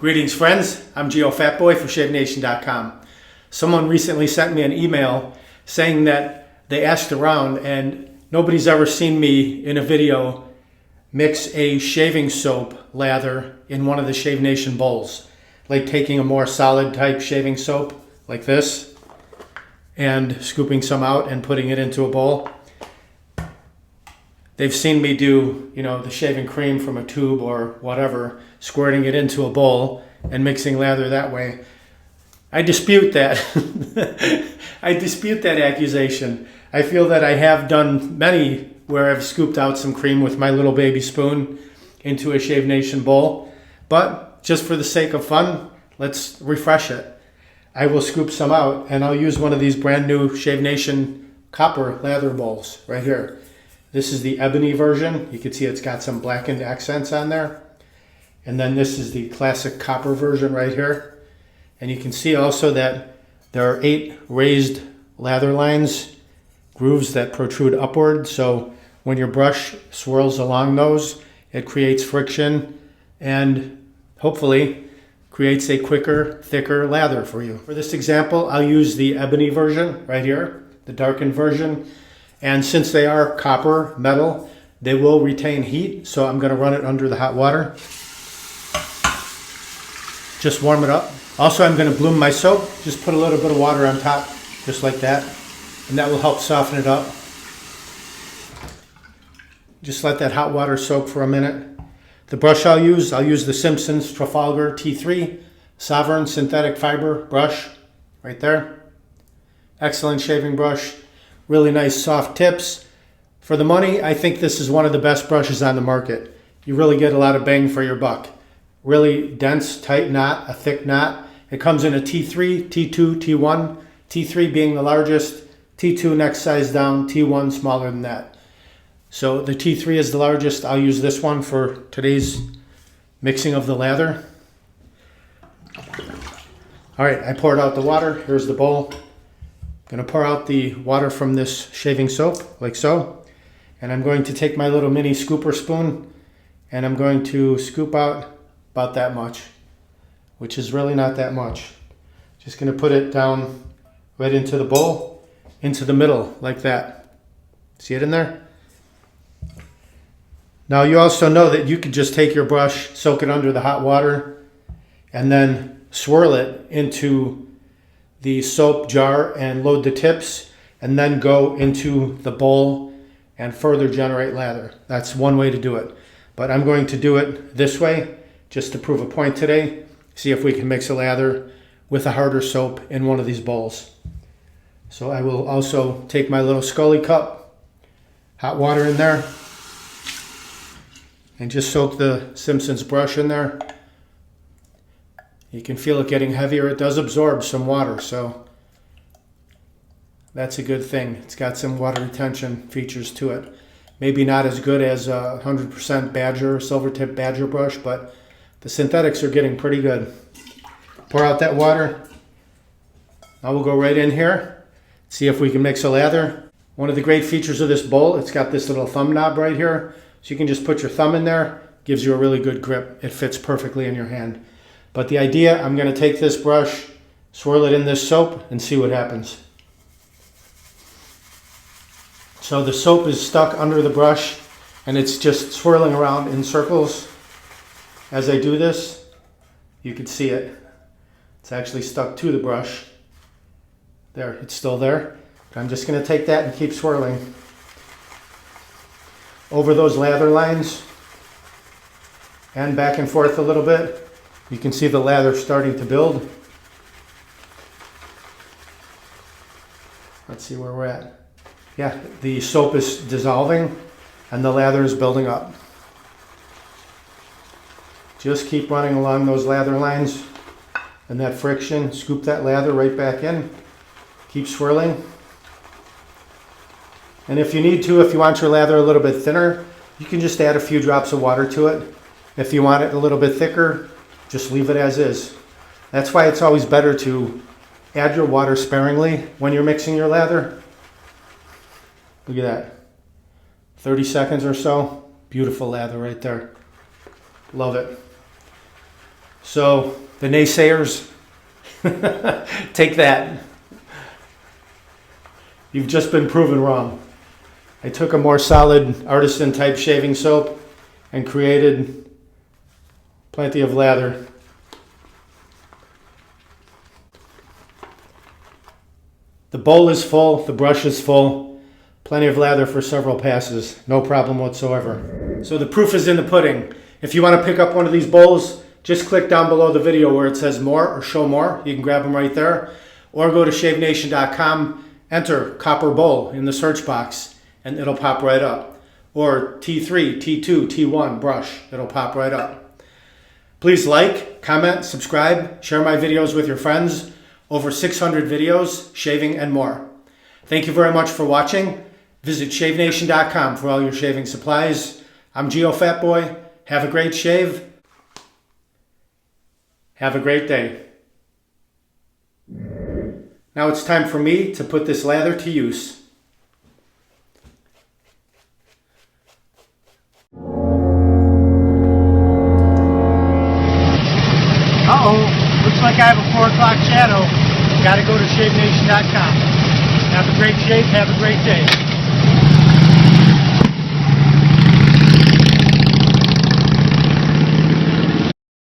Greetings friends, I'm Geofatboy for ShaveNation.com. Someone recently sent me an email saying that they asked around and nobody's ever seen me in a video mix a shaving soap lather in one of the Shave Nation bowls. Like taking a more solid type shaving soap like this and scooping some out and putting it into a bowl. They've seen me do, the shaving cream from a tube or whatever, squirting it into a bowl and mixing lather that way. I dispute that. I dispute that accusation. I feel that I have done many where I've scooped out some cream with my little baby spoon into a Shave Nation bowl. But just for the sake of fun, let's refresh it. I will scoop some out and I'll use one of these brand new Shave Nation Copper lather bowls right here. This is the ebony version. You can see it's got some blackened accents on there. And then this is the classic copper version right here. And you can see also that there are 8 raised lather lines, grooves that protrude upward. So when your brush swirls along those, it creates friction and hopefully creates a quicker, thicker lather for you. For this example, I'll use the ebony version right here, the darkened version. And since they are copper metal, they will retain heat. So I'm going to run it under the hot water. Just warm it up. Also, I'm going to bloom my soap. Just put a little bit of water on top, just like that. And that will help soften it up. Just let that hot water soak for a minute. The brush I'll use the Simpsons T3 Sovereign Synthetic Fiber brush right there. Excellent shaving brush. Really nice soft tips. For the money, I think this is one of the best brushes on the market. You really get a lot of bang for your buck. Really dense, tight knot, a thick knot. It comes in a T3, T2, T1. T3 being the largest, T2 next size down, T1 smaller than that. So the T3 is the largest. I'll use this one for today's mixing of the lather. All right, I poured out the water. Here's the bowl. Going to pour out the water from this shaving soap, like so. And I'm going to take my little mini scooper spoon and I'm going to scoop out about that much, which is really not that much. Just going to put it down right into the bowl, into the middle, like that. See it in there? Now you also know that you could just take your brush, soak it under the hot water, and then swirl it into the soap jar and load the tips, and then go into the bowl and further generate lather. That's one way to do it. But I'm going to do it this way, just to prove a point today. See if we can mix a lather with a harder soap in one of these bowls. So I will also take my little Scully cup, hot water in there, and just soak the Simpsons brush in there. You can feel it getting heavier. It does absorb some water, so that's a good thing. It's got some water retention features to it. Maybe not as good as a 100% Badger, silver tip Badger brush, but the synthetics are getting pretty good. Pour out that water. Now we'll go right in here, see if we can mix a lather. One of the great features of this bowl, it's got this little thumb knob right here. So you can just put your thumb in there, gives you a really good grip. It fits perfectly in your hand. But the idea, I'm going to take this brush, swirl it in this soap, and see what happens. So the soap is stuck under the brush, and it's just swirling around in circles. As I do this, you can see it. It's actually stuck to the brush. There, it's still there. I'm just going to take that and keep swirling over those lather lines and back and forth a little bit. You can see the lather starting to build. Let's see where we're at. Yeah, the soap is dissolving and the lather is building up. Just keep running along those lather lines and that friction. Scoop that lather right back in. Keep swirling. And if you need to, if you want your lather a little bit thinner, you can just add a few drops of water to it. If you want it a little bit thicker, just leave it as is. That's why it's always better to add your water sparingly when you're mixing your lather. Look at that. 30 seconds or so. Beautiful lather right there. Love it. So the naysayers, take that. You've just been proven wrong. I took a more solid artisan type shaving soap and created plenty of lather. The bowl is full, the brush is full, plenty of lather for several passes, no problem whatsoever. So the proof is in the pudding. If you want to pick up one of these bowls, just click down below the video where it says more or show more. You can grab them right there. Or go to shavenation.com, enter copper bowl in the search box, and it'll pop right up. Or T3, T2, T1 brush, it'll pop right up. Please like, comment, subscribe, share my videos with your friends. Over 600 videos, shaving and more. Thank you very much for watching. Visit shavenation.com for all your shaving supplies. I'm Geofatboy. Have a great shave. Have a great day. Now it's time for me to put this lather to use. Uh-oh, looks like I have a 4 o'clock shadow. Got to go to shavenation.com. Have a great shave, have a great day.